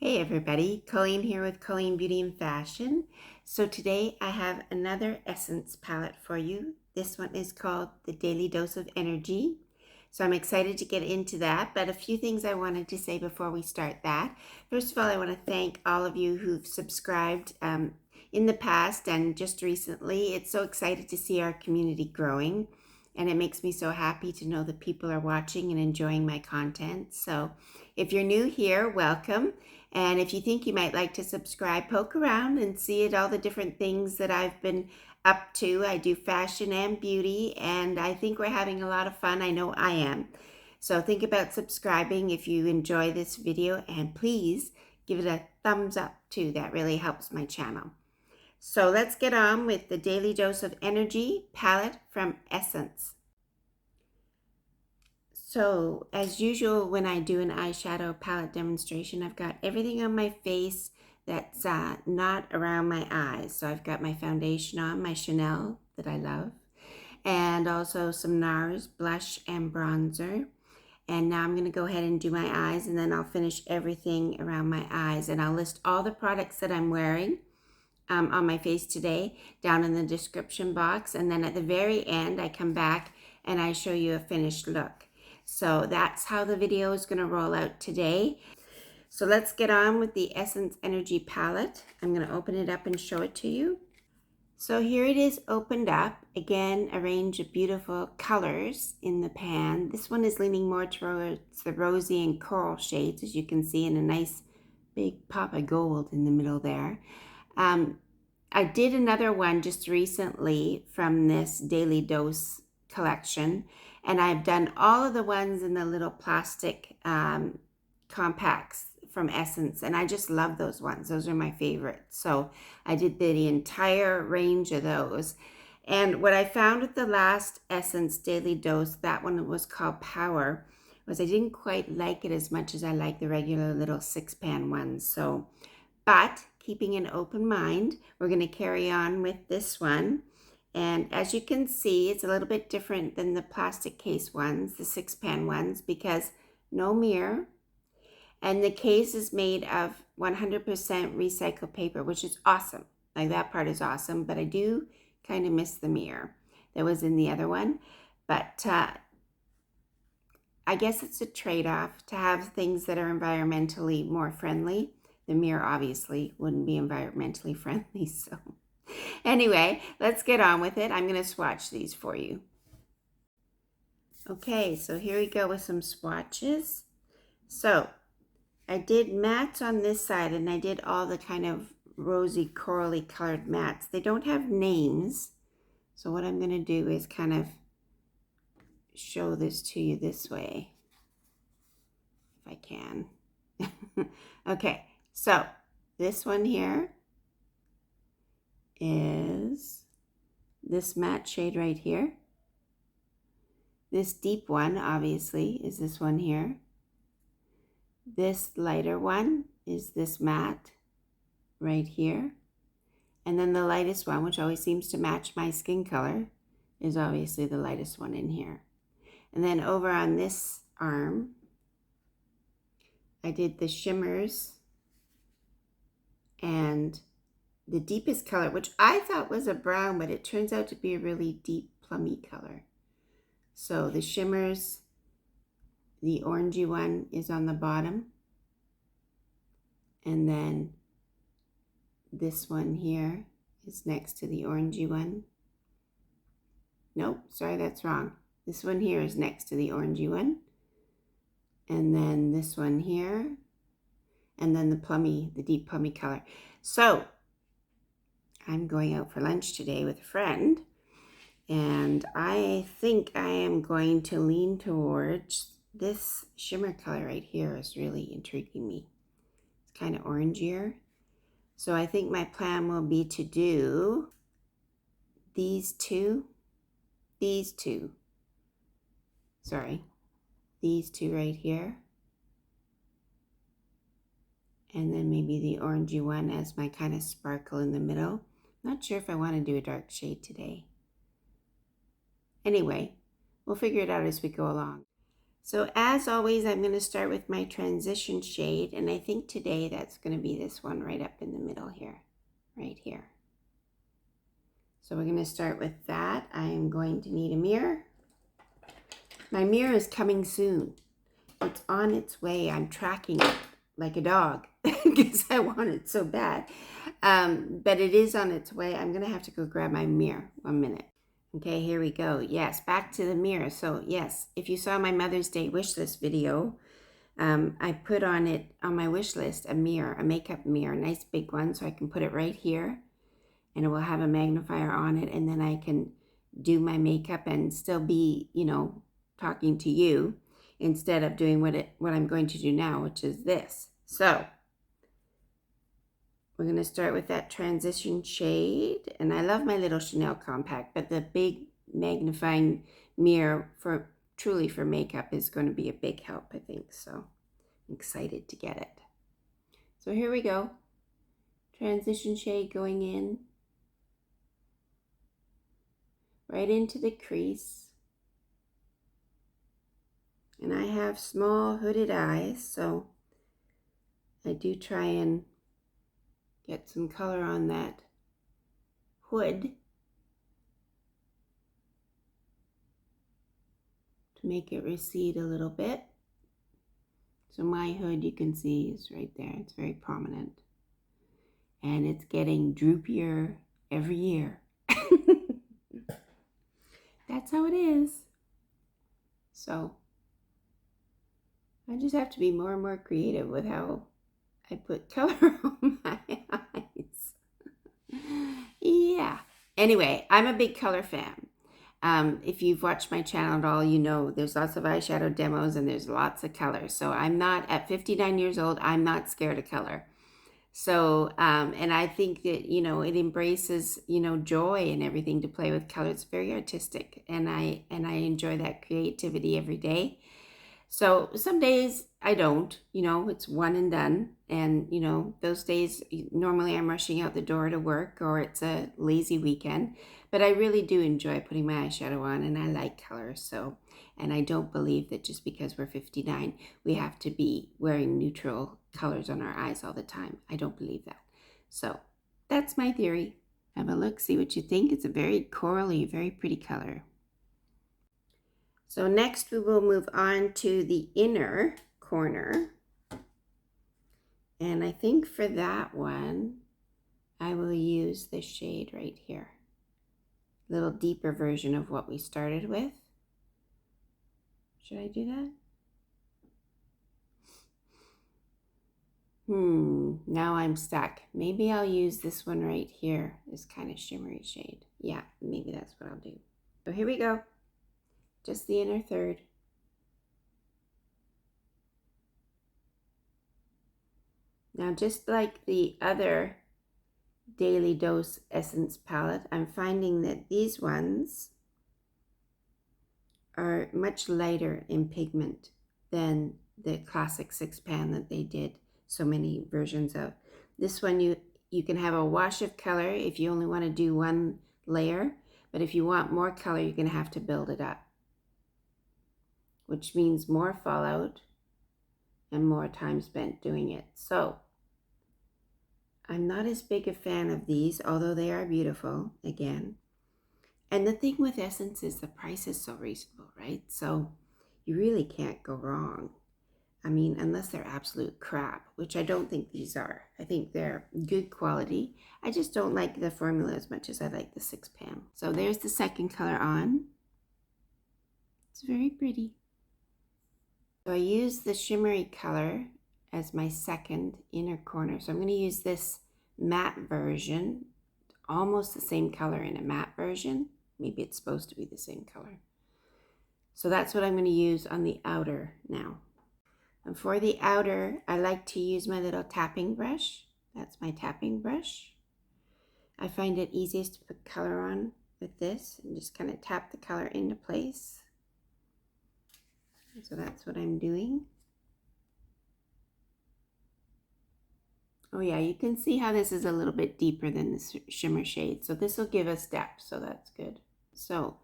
Hey everybody, Colleen here with Colleen Beauty and Fashion. So today I have another Essence palette for you. This one is called the Daily Dose of Energy. So I'm excited to get into that, but a few things I wanted to say before we start that. First of all, I want to thank all of you who've subscribed in the past and just recently. It's so excited to see our community growing, and it makes me so happy to know that people are watching and enjoying my content. So if you're new here, welcome. And if you think you might like to subscribe, poke around and see all the different things that I've been up to. I do fashion and beauty, and I think we're having a lot of fun. I know I am. So think about subscribing if you enjoy this video, and please give it a thumbs up too. That really helps my channel. So let's get on with the Daily Dose of Energy palette from Essence. So as usual, when I do an eyeshadow palette demonstration, I've got everything on my face that's not around my eyes. So I've got my foundation on, my Chanel that I love, and also some Nars blush and bronzer. And now I'm going to go ahead and do my eyes, and then I'll finish everything around my eyes. And I'll list all the products that I'm wearing on my face today down in the description box. And then at the very end, I come back and I show you a finished look. So that's how the video is going to roll out today. So let's get on with the Essence Energy palette. I'm going to open it up and show it to you. So here it is opened up. Again, a range of beautiful colors in the pan. This one is leaning more towards the rosy and coral shades, as you can see, in a nice big pop of gold in the middle there. I did another one just recently from this Daily Dose collection, and I've done all of the ones in the little plastic compacts from Essence, and I just love those ones. Those are my favorites. So I did the entire range of those. And what I found with the last Essence Daily Dose, that one was called Power, was I didn't quite like it as much as I like the regular little 6-pan ones. So, but keeping an open mind, we're going to carry on with this one. And as you can see, it's a little bit different than the plastic case ones, the 6-pan ones, because no mirror. And the case is made of 100% recycled paper, which is awesome. Like, that part is awesome, but I do kind of miss the mirror that was in the other one. But I guess it's a trade-off to have things that are environmentally more friendly. The mirror obviously wouldn't be environmentally friendly, so... Anyway, let's get on with it. I'm going to swatch these for you. Okay, so here we go with some swatches. So I did mattes on this side, and I did all the kind of rosy, corally colored mattes. They don't have names, so what I'm going to do is kind of show this to you this way, if I can. Okay, so this one here is this matte shade right here. This deep one, obviously, is this one here. This lighter one is this matte right here. And then the lightest one, which always seems to match my skin color, is obviously the lightest one in here. And then over on this arm, I did the shimmers and the deepest color, which I thought was a brown, but it turns out to be a really deep plummy color. So the shimmers, the orangey one is on the bottom. And then this one here is next to the orangey one. Nope, sorry, that's wrong. This one here is next to the orangey one. And then this one here. And then the deep plummy color. So I'm going out for lunch today with a friend, and I think I am going to lean towards this shimmer color right here. Is really intriguing me. It's kind of orangier. So I think my plan will be to do these two right here. And then maybe the orangey one as my kind of sparkle in the middle. Not sure if I want to do a dark shade today. Anyway, we'll figure it out as we go along. So as always, I'm going to start with my transition shade, and I think today that's going to be this one right up in the middle here, right here. So we're going to start with that. I am going to need a mirror. My mirror is coming soon. It's on its way. I'm tracking it like a dog because I want it so bad. But it is on its way. I'm going to have to go grab my mirror. 1 minute. Okay, here we go. Yes, back to the mirror. So yes, if you saw my Mother's Day wish list video, I put on it on my wish list a mirror, a makeup mirror, a nice big one, so I can put it right here, and it will have a magnifier on it, and then I can do my makeup and still be, you know, talking to you instead of doing what I'm going to do now, which is this. So we're going to start with that transition shade. And I love my little Chanel compact, but the big magnifying mirror truly for makeup is going to be a big help, I think. So I'm excited to get it. So here we go. Transition shade going in. Right into the crease. And I have small hooded eyes, so I do try and get some color on that hood to make it recede a little bit. So my hood, you can see, is right there. It's very prominent. And it's getting droopier every year. That's how it is. So I just have to be more and more creative with how I put color on my eyes. Yeah. Anyway, I'm a big color fan. If you've watched my channel at all, you know there's lots of eyeshadow demos and there's lots of colors. So I'm not, at 59 years old, I'm not scared of color. So, and I think that, you know, it embraces, you know, joy and everything to play with color. It's very artistic, and I enjoy that creativity every day. So some days I don't, you know, it's one and done. And, you know, those days, normally I'm rushing out the door to work, or it's a lazy weekend. But I really do enjoy putting my eyeshadow on, and I like color. So, and I don't believe that just because we're 59, we have to be wearing neutral colors on our eyes all the time. I don't believe that. So that's my theory. Have a look, see what you think. It's a very corally, very pretty color. So next we will move on to the inner corner. And I think for that one, I will use this shade right here. A little deeper version of what we started with. Should I do that? Now I'm stuck. Maybe I'll use this one right here, this kind of shimmery shade. Yeah, maybe that's what I'll do. So here we go. Just the inner third. Now, just like the other Daily Dose Essence palette, I'm finding that these ones are much lighter in pigment than the classic 6-pan that they did so many versions of. This one, you can have a wash of color if you only want to do one layer, but if you want more color, you're going to have to build it up, which means more fallout and more time spent doing it. So I'm not as big a fan of these, although they are beautiful, again. And the thing with Essence is the price is so reasonable, right? So you really can't go wrong. I mean, unless they're absolute crap, which I don't think these are. I think they're good quality. I just don't like the formula as much as I like the 6-pan. So there's the second color on. It's very pretty. So I use the shimmery color as my second inner corner. So I'm going to use this matte version, almost the same color in a matte version. Maybe it's supposed to be the same color. So that's what I'm going to use on the outer now. And for the outer, I like to use my little tapping brush. That's my tapping brush. I find it easiest to put color on with this and just kind of tap the color into place. So that's what I'm doing. Oh yeah, you can see how this is a little bit deeper than the shimmer shade. So this will give us depth, so that's good. So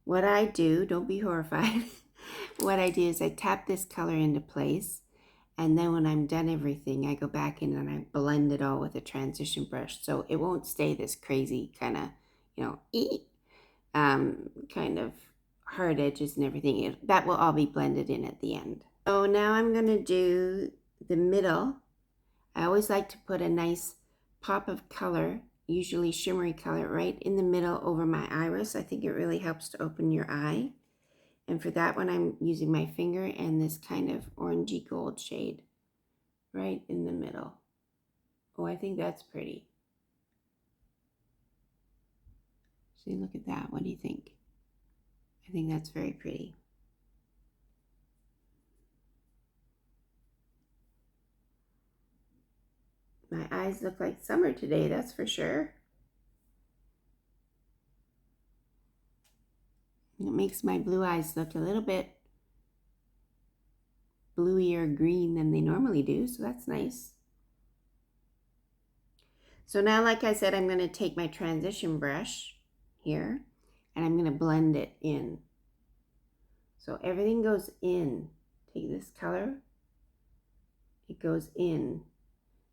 what I do, don't be horrified, What I do is I tap this color into place, and then when I'm done everything, I go back in and I blend it all with a transition brush, so it won't stay this crazy kind of, you know, kind of hard edges and everything. That will all be blended in at the end. So now I'm going to do the middle. I always like to put a nice pop of color, usually shimmery color, right in the middle over my iris. I think it really helps to open your eye. And for that one, I'm using my finger and this kind of orangey gold shade right in the middle. Oh, I think that's pretty. See, look at that. What do you think? I think that's very pretty. My eyes look like summer today, that's for sure. It makes my blue eyes look a little bit bluier green than they normally do, so that's nice. So now, like I said, I'm going to take my transition brush here and I'm going to blend it in. So everything goes in. Take this color, it goes in,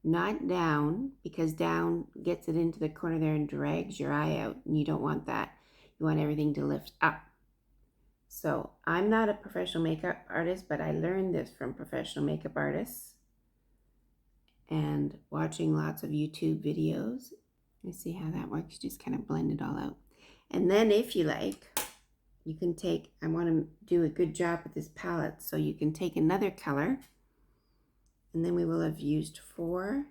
not down, because down gets it into the corner there and drags your eye out, and you don't want that. You want everything to lift up. So I'm not a professional makeup artist, but I learned this from professional makeup artists and watching lots of YouTube videos. Let's see how that works. Just kind of blend it all out. And then if you like, you can take, I want to do a good job with this palette, so you can take another color, and then we will have used 4,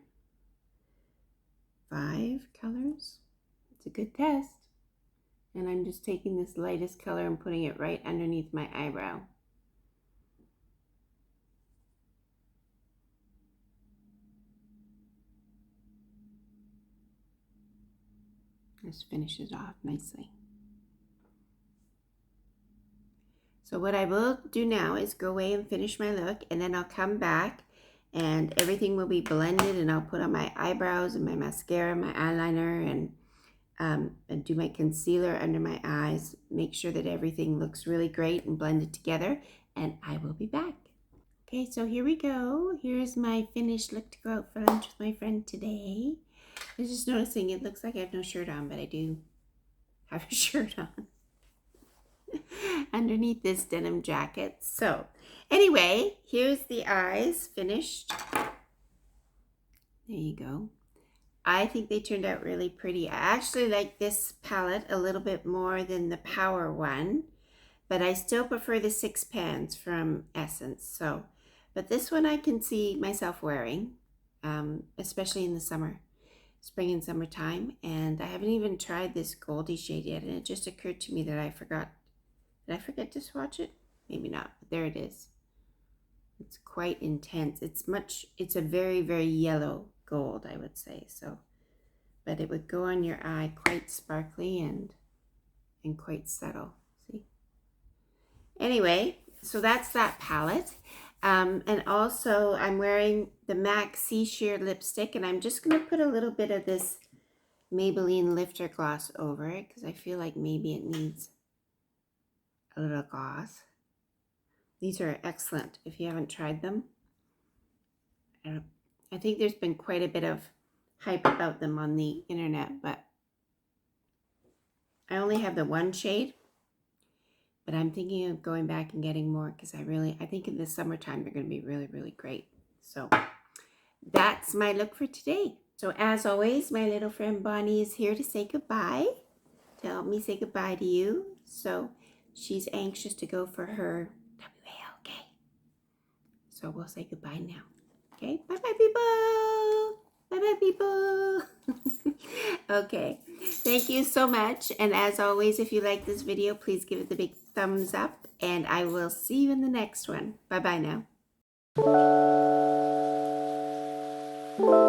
5 colors. It's a good test. And I'm just taking this lightest color and putting it right underneath my eyebrow. This finishes off nicely. So what I will do now is go away and finish my look, and then I'll come back and everything will be blended, and I'll put on my eyebrows and my mascara, my eyeliner, and do my concealer under my eyes. Make sure that everything looks really great and blended together, and I will be back. Okay, so here we go. Here's my finished look to go out for lunch with my friend today. I was just noticing it looks like I have no shirt on, but I do have a shirt on underneath this denim jacket. So anyway, here's the eyes finished. There you go. I think they turned out really pretty. I actually like this palette a little bit more than the Power one, but I still prefer the 6 pans from Essence. So, but this one I can see myself wearing, especially in the summer, spring and summertime. And I haven't even tried this Goldie shade yet, and it just occurred to me that I forgot. Did I forget to swatch it? Maybe not, but there it is. It's quite intense. It's a very, very yellow gold, I would say. So, but it would go on your eye quite sparkly and quite subtle. See? Anyway, so that's that palette. And also I'm wearing the MAC Sea Sheer lipstick, and I'm just going to put a little bit of this Maybelline Lifter gloss over it because I feel like maybe it needs a little gloss. These are excellent if you haven't tried them. I think there's been quite a bit of hype about them on the internet, but I only have the one shade, but I'm thinking of going back and getting more because I think in the summertime they're going to be really, really great. So that's my look for today. So as always, my little friend Bonnie is here to say goodbye, to help me say goodbye to you. So she's anxious to go for her WAL, okay? So we'll say goodbye now. Okay, bye-bye, people. Bye-bye, people. Okay, thank you so much. And as always, if you like this video, please give it the big thumbs up. And I will see you in the next one. Bye-bye now.